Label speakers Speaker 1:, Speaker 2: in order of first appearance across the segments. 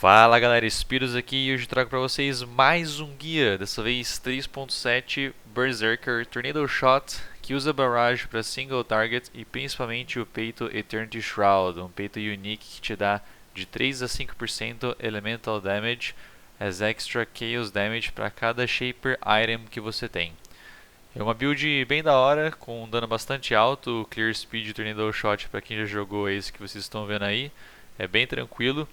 Speaker 1: Fala galera, Spiros aqui e hoje trago para vocês mais um guia, dessa vez 3.7 Berserker Tornado Shot, que usa barrage para single target e principalmente o peito Eternity Shroud, um peito unique que te dá de 3 a 5% Elemental Damage as extra Chaos Damage para cada Shaper Item que você tem. É uma build bem da hora, com um dano bastante alto, o Clear Speed Tornado Shot para quem já jogou esse que vocês estão vendo aí, é bem tranquilo.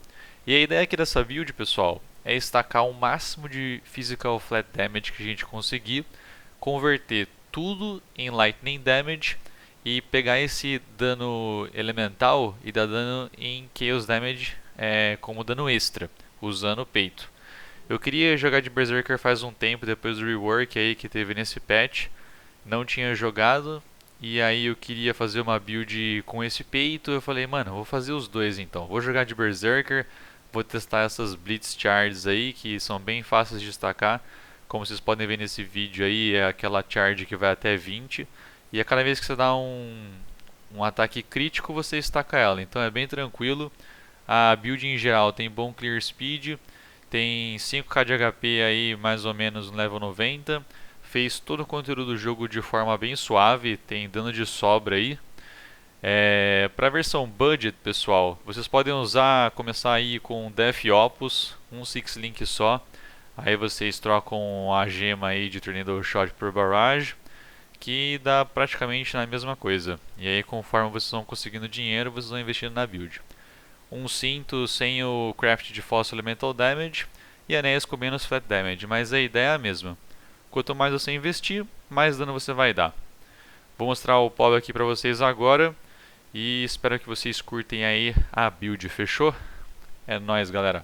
Speaker 1: E a ideia aqui dessa build, pessoal, é estacar o máximo de Physical Flat Damage que a gente conseguir, converter tudo em Lightning Damage e pegar esse dano elemental e dar dano em Chaos Damage como dano extra, usando o peito. Eu queria jogar de Berserker faz um tempo, depois do rework aí que teve nesse patch. Não tinha jogado, e aí eu queria fazer uma build com esse peito. Eu falei, mano, vou fazer os dois então. Vou jogar de Berserker, vou testar essas Blitz Charges aí, que são bem fáceis de destacar. Como vocês podem ver nesse vídeo aí, é aquela charge que vai até 20. E a cada vez que você dá um ataque crítico, você estaca ela. Então é bem tranquilo. A build em geral tem bom clear speed, tem 5k de HP aí mais ou menos no level 90. Fez todo o conteúdo do jogo de forma bem suave, tem dano de sobra aí. Para a versão budget, pessoal, vocês podem começar aí com Death Opus, um Six Link só. Aí vocês trocam a gema aí de Tornado Shot por Barrage, que dá praticamente na mesma coisa. E aí conforme vocês vão conseguindo dinheiro, vocês vão investindo na build. Um cinto sem o craft de Fossil Elemental Damage e anéis com menos Flat Damage, mas a ideia é a mesma. Quanto mais você investir, mais dano você vai dar. Vou mostrar o power aqui para vocês agora e espero que vocês curtem aí a build, fechou? É nóis, galera!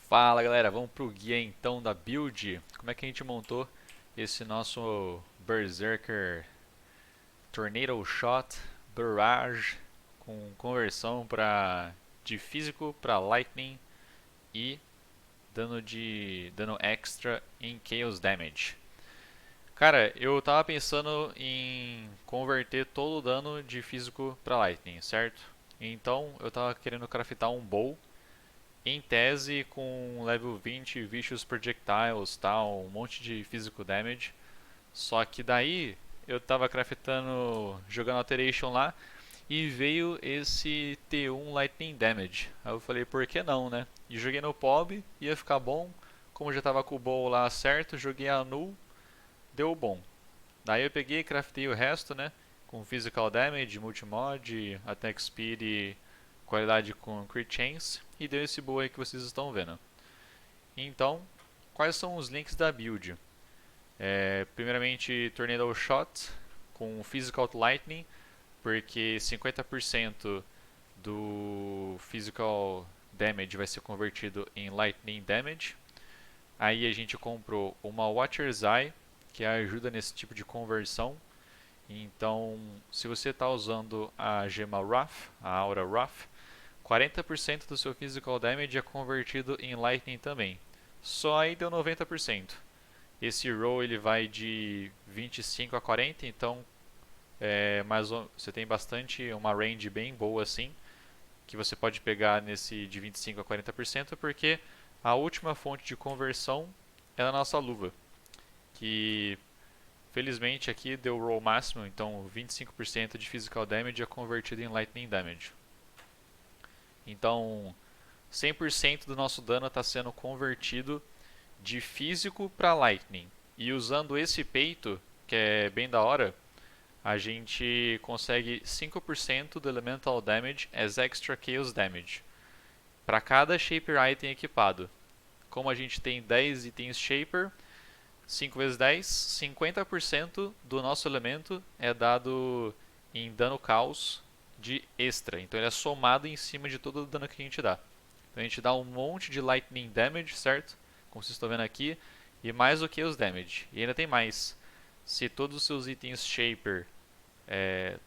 Speaker 1: Fala galera, vamos pro guia então da build. Como é que a gente montou esse nosso Berserker Tornado Shot Barrage com conversão de físico para Lightning e dano extra em Chaos Damage. Cara, eu tava pensando em converter todo o dano de físico para Lightning, certo? Então eu tava querendo craftar um bow, em tese com level 20 Vicious Projectiles, tal, um monte de Physical Damage. Só que daí eu tava craftando, jogando Alteration lá e veio esse T1 Lightning Damage. Aí eu falei, por que não, né? E joguei no POB, ia ficar bom. Como já tava com o bow lá certo, joguei a null, deu bom. Daí eu peguei e craftei o resto, né? Com Physical Damage, Multimod, Attack Speed e qualidade com Crit Chance. E deu esse bow aí que vocês estão vendo. Então, quais são os links da build? Primeiramente, Tornado Shot com Physical Lightning, porque 50% do Physical Damage vai ser convertido em Lightning Damage. Aí a gente comprou uma Watcher's Eye, que ajuda nesse tipo de conversão. Então, se você está usando a gema Wrath, a Aura Wrath, 40% do seu Physical Damage é convertido em Lightning também. Só aí deu 90%. Esse roll ele vai de 25 a 40, então você tem bastante, uma range bem boa assim, que você pode pegar nesse de 25 a 40%, porque a última fonte de conversão é a nossa luva, que felizmente aqui deu roll máximo, então 25% de physical damage é convertido em lightning damage. Então 100% do nosso dano está sendo convertido de físico para lightning. E usando esse peito, que é bem da hora, a gente consegue 5% do Elemental Damage as Extra Chaos Damage para cada Shaper Item equipado. Como a gente tem 10 itens Shaper, 5 vezes 10, 50% do nosso elemento é dado em dano caos de extra. Então ele é somado em cima de todo o dano que a gente dá. Então a gente dá um monte de Lightning Damage, certo? Como vocês estão vendo aqui, e mais o Chaos Damage. E ainda tem mais. Se todos os seus itens Shaper,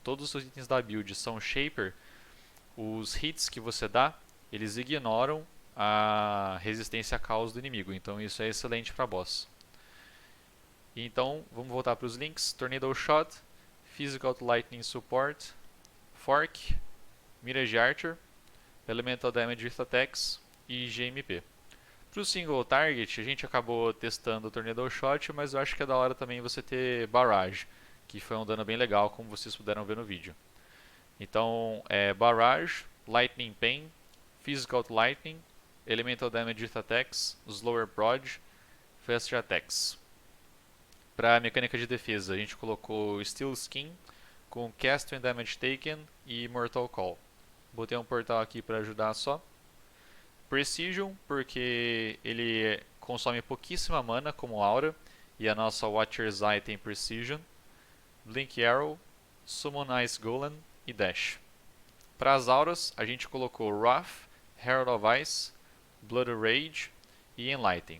Speaker 1: todos os seus itens da build são Shaper, os hits que você dá, eles ignoram a resistência a caos do inimigo. Então isso é excelente para boss. Então vamos voltar para os links. Tornado Shot, Physical to Lightning Support, Fork, Mirage Archer, Elemental Damage with Attacks e GMP. Para o single target, a gente acabou testando o Tornado Shot, mas eu acho que é da hora também você ter Barrage, que foi um dano bem legal, como vocês puderam ver no vídeo. Então, Barrage, Lightning Pain, Physical Lightning, Elemental Damage with Attacks, Slower Prod, Fast Attacks. Para a mecânica de defesa, a gente colocou Steel Skin com Cast and Damage Taken e Mortal Call. Botei um portal aqui para ajudar só. Precision, porque ele consome pouquíssima mana como aura, e a nossa Watcher's Eye tem Precision. Blink Arrow, Summon Ice Golem e Dash. Para as auras, a gente colocou Wrath, Herald of Ice, Blood Rage e Enlighten.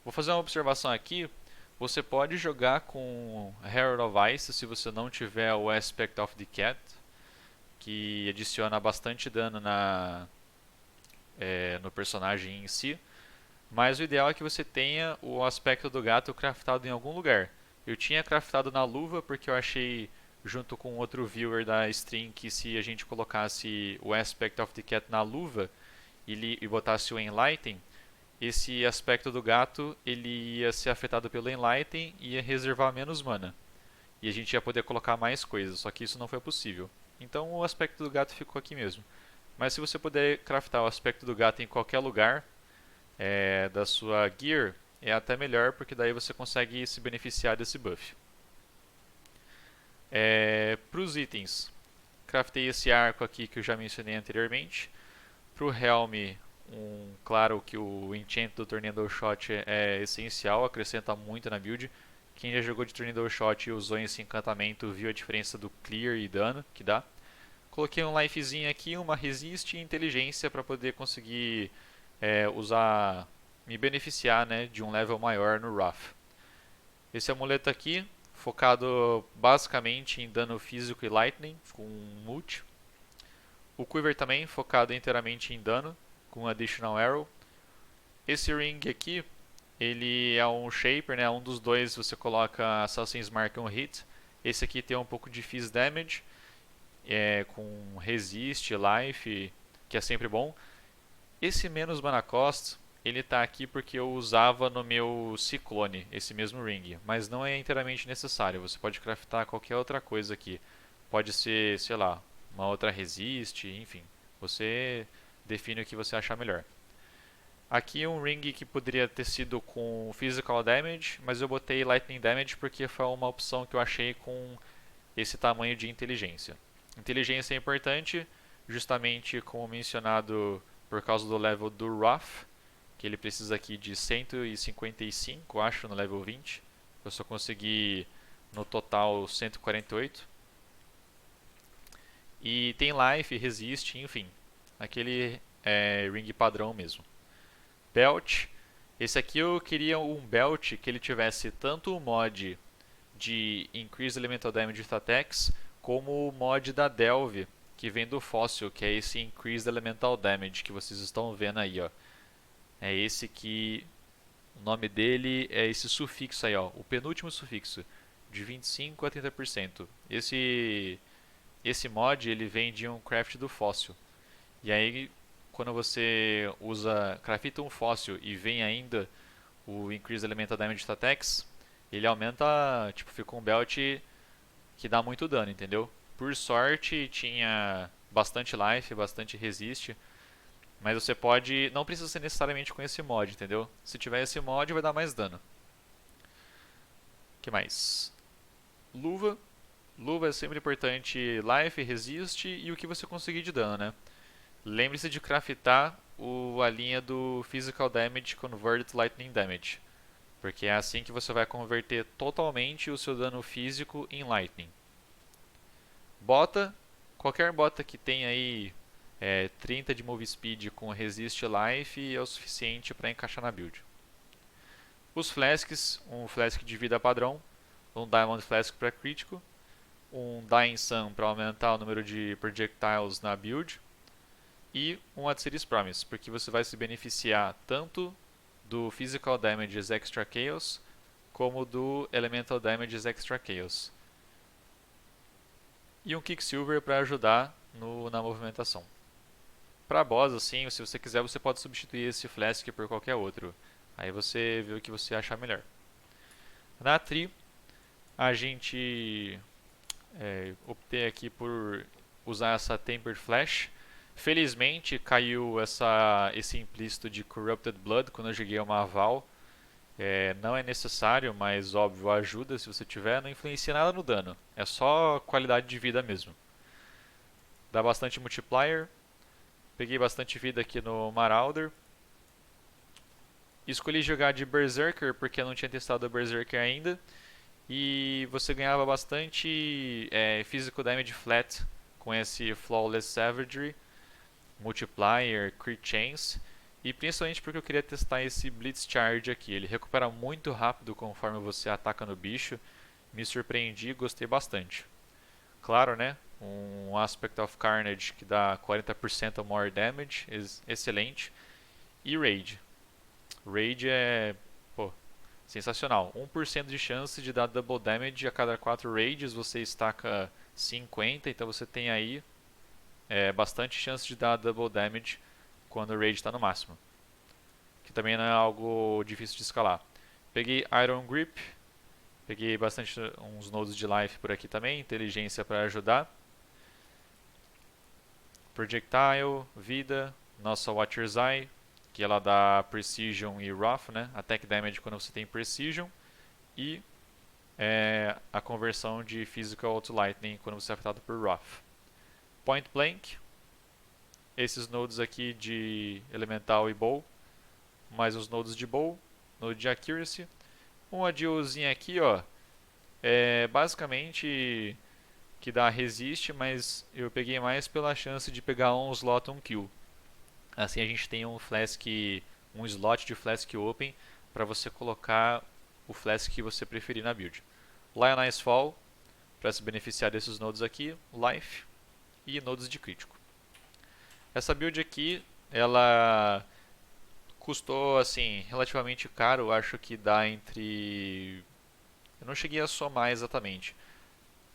Speaker 1: Vou fazer uma observação aqui. Você pode jogar com Herald of Ice se você não tiver o Aspect of the Cat, que adiciona bastante dano no personagem em si. Mas o ideal é que você tenha o aspecto do gato craftado em algum lugar. Eu tinha craftado na luva porque eu achei, junto com outro viewer da stream, que se a gente colocasse o Aspect of the Cat na luva e botasse o Enlighten, esse aspecto do gato ele ia ser afetado pelo Enlighten e ia reservar menos mana. E a gente ia poder colocar mais coisas, só que isso não foi possível. Então o aspecto do gato ficou aqui mesmo. Mas se você puder craftar o aspecto do gato em qualquer lugar da sua gear, é até melhor, porque daí você consegue se beneficiar desse buff. Para os itens, craftei esse arco aqui que eu já mencionei anteriormente. Para o helm, claro que o enchant do Tornado Shot é essencial, acrescenta muito na build. Quem já jogou de Tornado Shot e usou esse encantamento viu a diferença do clear e dano que dá. Coloquei um lifezinho aqui, uma resist e inteligência para poder conseguir me beneficiar, né, de um level maior no Wrath. Esse amuleto aqui, focado basicamente em dano físico e lightning, com multi. O Quiver também, focado inteiramente em dano, com Additional Arrow. Esse ring aqui, ele é um Shaper, né, um dos dois você coloca Assassin's Mark on Hit. Esse aqui tem um pouco de Fizz Damage, com Resist, Life, que é sempre bom. Esse menos mana cost, ele está aqui porque eu usava no meu Ciclone, esse mesmo ring, mas não é inteiramente necessário, você pode craftar qualquer outra coisa aqui. Pode ser, sei lá, uma outra resist, enfim, você define o que você achar melhor. Aqui um ring que poderia ter sido com Physical Damage, mas eu botei Lightning Damage porque foi uma opção que eu achei com esse tamanho de inteligência. Inteligência é importante, justamente como mencionado por causa do level do Wrath, que ele precisa aqui de 155, acho, no level 20. Eu só consegui no total 148. E tem Life, Resist, enfim, aquele ring padrão mesmo. Belt, esse aqui eu queria um belt que ele tivesse tanto o mod de Increase Elemental Damage with Attacks, como o mod da Delve, que vem do Fóssil, que é esse Increased Elemental Damage que vocês estão vendo aí, ó. É esse que o nome dele é esse sufixo aí, ó, o penúltimo sufixo, de 25 a 30%. Esse mod ele vem de um craft do Fóssil. E aí quando você crafta um Fóssil e vem ainda o Increased Elemental Damage with Attacks, ele aumenta, tipo, fica um belt que dá muito dano, entendeu? Por sorte tinha bastante life, bastante resist, mas você pode, não precisa ser necessariamente com esse mod, entendeu? Se tiver esse mod vai dar mais dano. Que mais? Luva. Luva é sempre importante life, resist e o que você conseguir de dano, né? Lembre-se de craftar a linha do Physical Damage Convert Lightning Damage, porque é assim que você vai converter totalmente o seu dano físico em Lightning. Bota, qualquer bota que tenha aí 30 de Move Speed com Resist Life é o suficiente para encaixar na build. Os Flasks, um Flask de vida padrão, um Diamond Flask para crítico, um Dying Sun para aumentar o número de projectiles na build, e um Atsiris Promise, porque você vai se beneficiar tanto do Physical Damages Extra Chaos como do Elemental Damages Extra Chaos. E um Quicksilver para ajudar na movimentação. Pra boss, assim, se você quiser, você pode substituir esse Flask por qualquer outro. Aí você vê o que você achar melhor. Na Tree, a gente optei aqui por usar essa Tempered Flash. Felizmente caiu esse implícito de Corrupted Blood quando eu joguei uma Val. Não é necessário, mas óbvio ajuda se você tiver. Não influencia nada no dano, é só qualidade de vida mesmo. Dá bastante multiplier. Peguei bastante vida aqui no Marauder. Escolhi jogar de Berserker porque eu não tinha testado o Berserker ainda. E você ganhava bastante Physical Damage Flat com esse Flawless Savagery, Multiplier, Crit Chance. E principalmente porque eu queria testar esse Blitz Charge aqui. Ele recupera muito rápido conforme você ataca no bicho. Me surpreendi e gostei bastante. Claro, né? Um Aspect of Carnage que dá 40% more damage, excelente. E Raid. Raid é, pô, sensacional. 1% de chance de dar double damage a cada 4 raids, você estaca 50, então você tem aí bastante chance de dar double damage quando o raid está no máximo. Que também não é algo difícil de escalar. Peguei Iron Grip, peguei bastante uns nodes de life por aqui também, inteligência para ajudar. Projectile, vida, nossa Watcher's Eye, que ela dá Precision e Rough, né? Attack Damage quando você tem Precision. E a conversão de Physical to Lightning quando você é afetado por Rough. Point Blank, esses nodes aqui de Elemental e Bow, mais os nodes de Bow, node de Accuracy. Uma dealzinha aqui, ó, basicamente que dá resist, mas eu peguei mais pela chance de pegar um slot, um kill. Assim a gente tem um slot de Flask Open para você colocar o Flask que você preferir na build. Lionize Fall, para se beneficiar desses nodes aqui, Life e nodes de crítico. Essa build aqui, ela custou assim relativamente caro, acho que dá entre... Eu não cheguei a somar exatamente,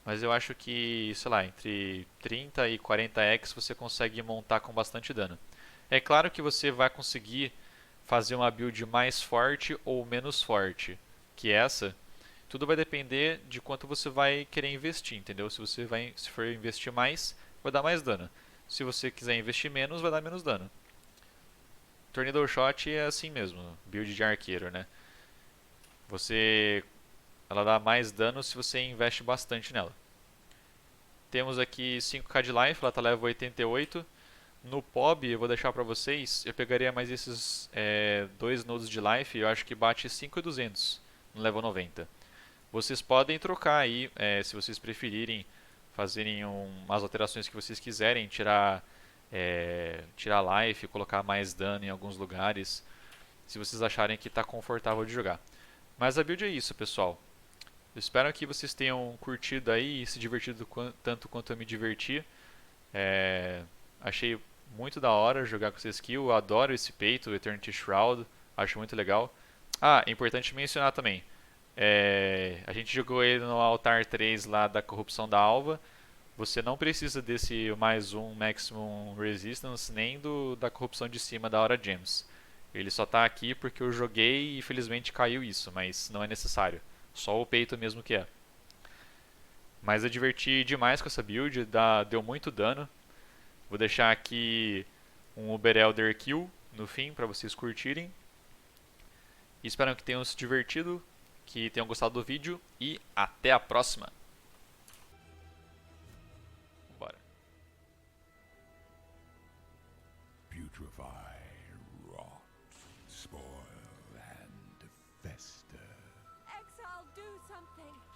Speaker 1: mas eu acho que, sei lá, entre 30 e 40x você consegue montar com bastante dano. É claro que você vai conseguir fazer uma build mais forte ou menos forte que essa. Tudo vai depender de quanto você vai querer investir, entendeu? Se for investir mais, vai dar mais dano. Se você quiser investir menos, vai dar menos dano. Tornado Shot é assim mesmo, build de arqueiro, né? Ela dá mais dano se você investe bastante nela. Temos aqui 5k de life, ela tá level 88. No POB, eu vou deixar pra vocês, eu pegaria mais esses dois nodes de life, eu acho que bate 5.200 no level 90. Vocês podem trocar aí, se vocês preferirem, fazerem umas alterações que vocês quiserem, tirar life, colocar mais dano em alguns lugares, se vocês acharem que está confortável de jogar. Mas a build é isso, pessoal. Eu espero que vocês tenham curtido aí e se divertido tanto quanto eu me diverti. Achei muito da hora jogar com essa skill, eu adoro esse peito, o Eternity Shroud, acho muito legal. Ah, é importante mencionar também, a gente jogou ele no Altar 3 lá da Corrupção da Alva. Você não precisa desse mais um Maximum Resistance nem da Corrupção de cima da Aura Gems. Ele só está aqui porque eu joguei e infelizmente caiu isso, mas não é necessário. Só o peito mesmo que é. Mas eu diverti demais com essa build, deu muito dano. Vou deixar aqui um Uber Elder Kill no fim para vocês curtirem. E espero que tenham se divertido, que tenham gostado do vídeo e até a próxima! Bora!
Speaker 2: Putrefy, rot, spoil, and fester.
Speaker 3: Exile, do something!